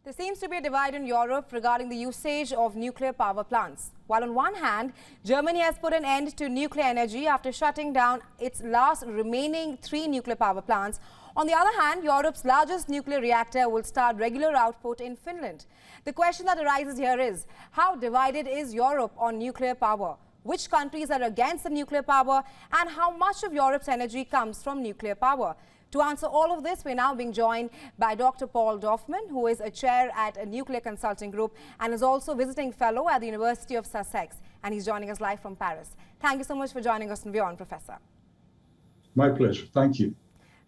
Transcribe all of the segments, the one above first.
There seems to be a divide in Europe regarding the usage of nuclear power plants. While on one hand, Germany has put an end to nuclear energy after shutting down its last remaining 3 nuclear power plants. On the other hand, Europe's largest nuclear reactor will start regular output in Finland. The question that arises here is, how divided is Europe on nuclear power? Which countries are against the nuclear power, and how much of Europe's energy comes from nuclear power? To answer all of this, we're now being joined by Dr. Paul Dorfman, who is a chair at a nuclear consulting group and is also visiting fellow at the University of Sussex. And he's joining us live from Paris. Thank you so much for joining us on WION, Professor. My pleasure. Thank you.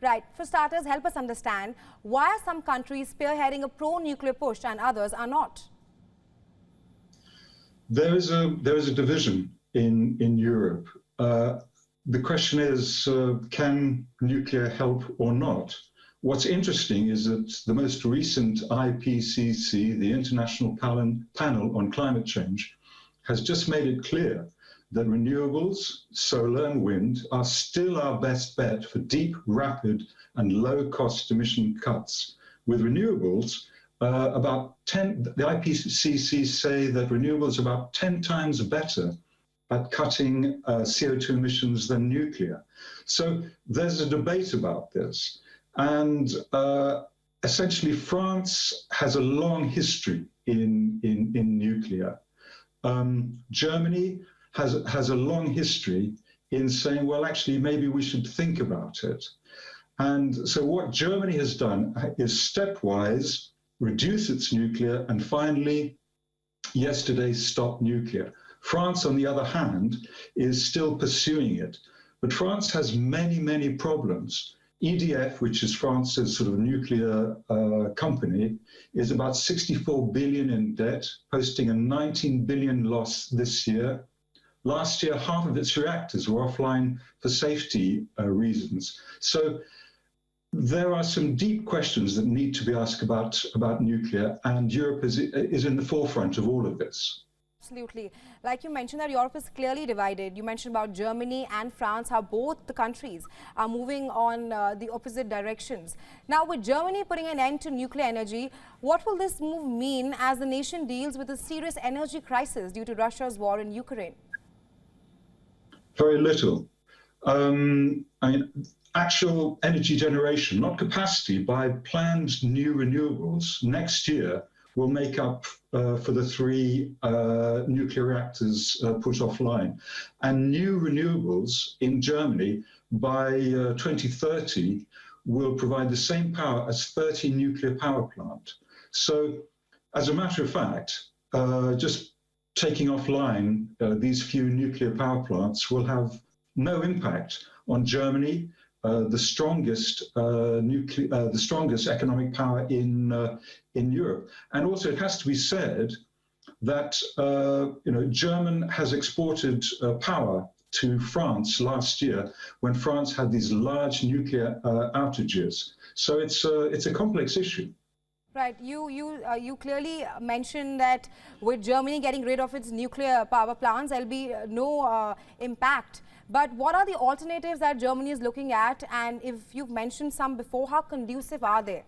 Right. For starters, help us understand why are some countries spearheading a pro-nuclear push and others are not? There is a division in Europe. The question is, can nuclear help or not? What's interesting is that the most recent IPCC, the International Panel on Climate Change, has just made it clear that renewables, solar and wind, are still our best bet for deep, rapid and low-cost emission cuts. With renewables, the IPCC say that renewables are about 10 times better at cutting CO2 emissions than nuclear. So there's a debate about this. And essentially, France has a long history in nuclear. Germany has a long history in saying, well, actually, maybe we should think about it. And so what Germany has done is stepwise reduce its nuclear and finally, yesterday, stop nuclear. France, on the other hand, is still pursuing it. But France has many, many problems. EDF, which is France's sort of nuclear company, is about 64 billion in debt, posting a 19 billion loss this year. Last year, half of its reactors were offline for safety reasons. So there are some deep questions that need to be asked about nuclear, and Europe is in the forefront of all of this. Absolutely. Like you mentioned that Europe is clearly divided. You mentioned about Germany and France, how both the countries are moving on the opposite directions. Now, with Germany putting an end to nuclear energy, what will this move mean as the nation deals with a serious energy crisis due to Russia's war in Ukraine? Very little. I mean, actual energy generation, not capacity, by planned new renewables next year will make up for the 3 nuclear reactors put offline. And new renewables in Germany by 2030 will provide the same power as 30 nuclear power plants. So, as a matter of fact, just taking offline these few nuclear power plants will have no impact on Germany, the strongest economic power in Europe. And also, it has to be said that Germany has exported power to France last year when France had these large nuclear outages. So it's a complex issue. Right. You clearly mentioned that with Germany getting rid of its nuclear power plants, there'll be no impact. But what are the alternatives that Germany is looking at? And if you've mentioned some before, how conducive are they?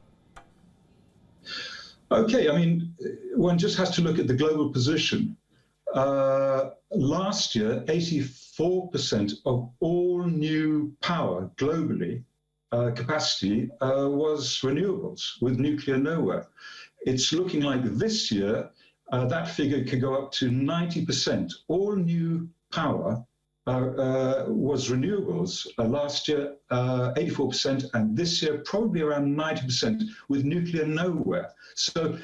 Okay, I mean, one just has to look at the global position. Last year, 84% of all new power globally, capacity, was renewables, with nuclear nowhere. It's looking like this year, that figure could go up to 90%. All new power was renewables. Last year, 84%, and this year probably around 90% with nuclear nowhere. So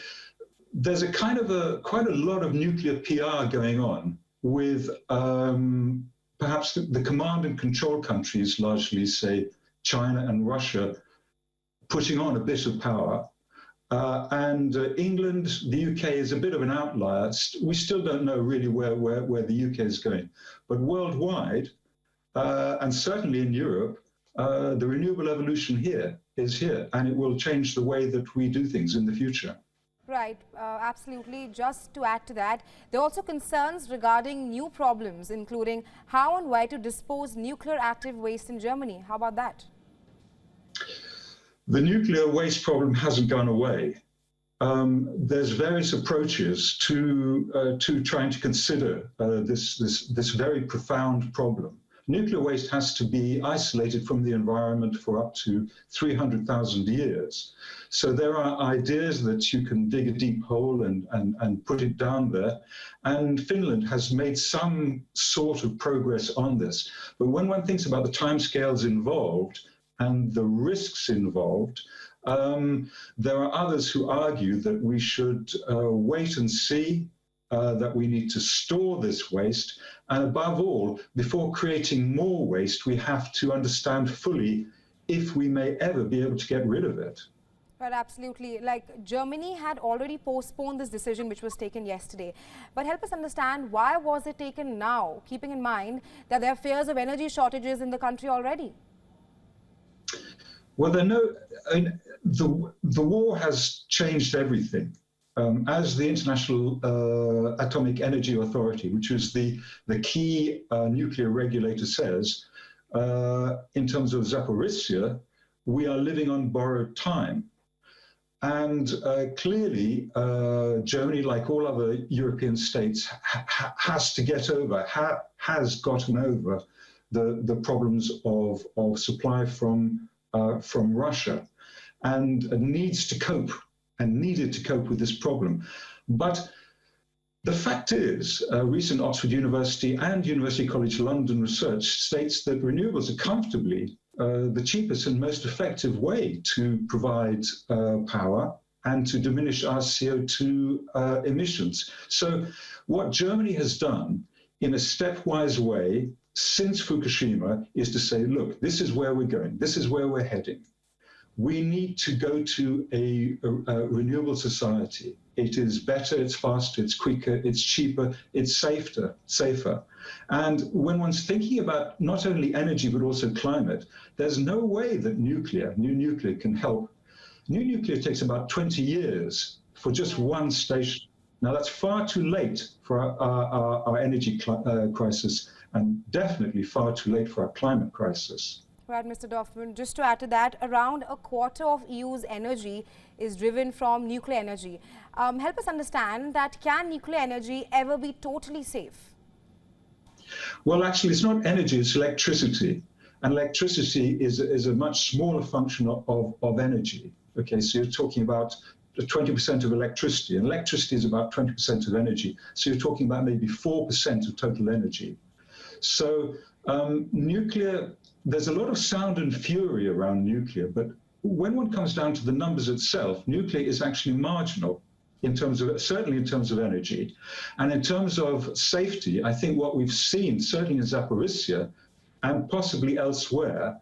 there's a kind of quite a lot of nuclear PR going on with perhaps the command and control countries, largely say China and Russia, putting on a bit of power. And England, the UK is a bit of an outlier. We still don't know really where the UK is going. But worldwide, and certainly in Europe, the renewable evolution is here, and it will change the way that we do things in the future. Right, absolutely. Just to add to that, there are also concerns regarding new problems, including how and where to dispose nuclear active waste in Germany. How about that? The nuclear waste problem hasn't gone away. there's various approaches to trying to consider this very profound problem. Nuclear waste has to be isolated from the environment for up to 300,000 years. So there are ideas that you can dig a deep hole and put it down there. And Finland has made some sort of progress on this. But when one thinks about the timescales involved and the risks involved, there are others who argue that we should wait and see, that we need to store this waste, and above all, before creating more waste, we have to understand fully if we may ever be able to get rid of it. Right, absolutely. Like Germany had already postponed this decision which was taken yesterday. But help us understand, why was it taken now, keeping in mind that there are fears of energy shortages in the country already? Well, the war has changed everything. As the International Atomic Energy Authority, which is the key nuclear regulator, says, in terms of Zaporizhzhia, we are living on borrowed time. And clearly, Germany, like all other European states, has gotten over the problems of supply from Russia, and needs to cope and needed to cope with this problem. But the fact is, recent Oxford University and University College London research states that renewables are comfortably the cheapest and most effective way to provide power and to diminish our CO2 emissions. So what Germany has done in a stepwise way since Fukushima is to say, look, this is where we're going, this is where we're heading. We need to go to a renewable society. It is better, it's faster, it's quicker, it's cheaper, it's safer. And when one's thinking about not only energy but also climate, there's no way that new nuclear can help. New nuclear takes about 20 years for just one station. Now that's far too late for our energy crisis, and definitely far too late for our climate crisis. Right, Mr. Dorfmann, just to add to that, around a quarter of EU's energy is driven from nuclear energy. Help us understand that, can nuclear energy ever be totally safe? Well, actually, it's not energy, it's electricity. And electricity is a much smaller function of energy. Okay, so you're talking about 20% of electricity, and electricity is about 20% of energy. So you're talking about maybe 4% of total energy. So nuclear, there's a lot of sound and fury around nuclear, but when one comes down to the numbers itself, nuclear is actually marginal in terms of, certainly in terms of energy. And in terms of safety, I think what we've seen, certainly in Zaporizhzhia and possibly elsewhere,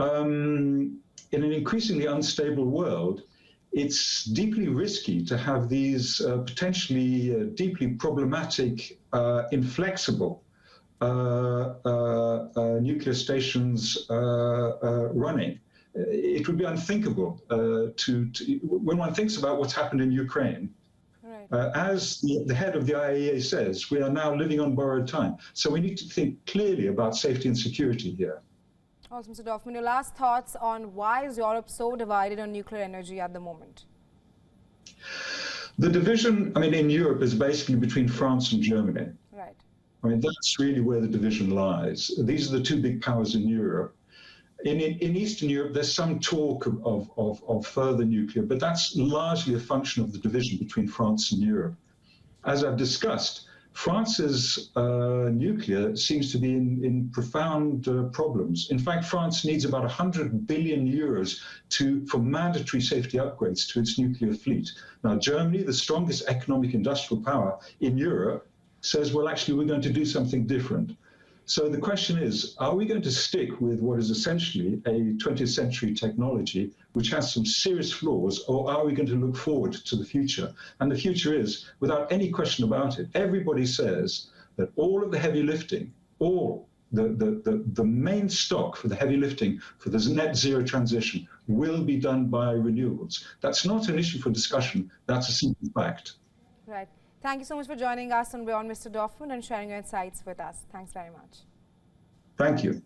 in an increasingly unstable world, it's deeply risky to have these potentially deeply problematic, inflexible nuclear stations running. It would be unthinkable when one thinks about what's happened in Ukraine. Right. As the head of the IAEA says, we are now living on borrowed time. So we need to think clearly about safety and security here. Also, Mr. Dorfmann, your last thoughts on why is Europe so divided on nuclear energy at the moment? The division, I mean, in Europe is basically between France and Germany. Right. I mean, that's really where the division lies. These are the two big powers in Europe. In Eastern Europe, there's some talk of further nuclear, but that's largely a function of the division between France and Europe. As I've discussed, France's nuclear seems to be in profound problems. In fact, France needs about 100 billion euros for mandatory safety upgrades to its nuclear fleet. Now, Germany, the strongest economic industrial power in Europe, says, well, actually, we're going to do something different. So the question is, are we going to stick with what is essentially a 20th century technology which has some serious flaws, or are we going to look forward to the future? And the future is, without any question about it, everybody says that all of the heavy lifting, all the main stock for the heavy lifting for this net zero transition will be done by renewables. That's not an issue for discussion, that's a simple fact. Right. Thank you so much for joining us on WION, Mr. Dorfmann, and sharing your insights with us. Thanks very much. Thank you.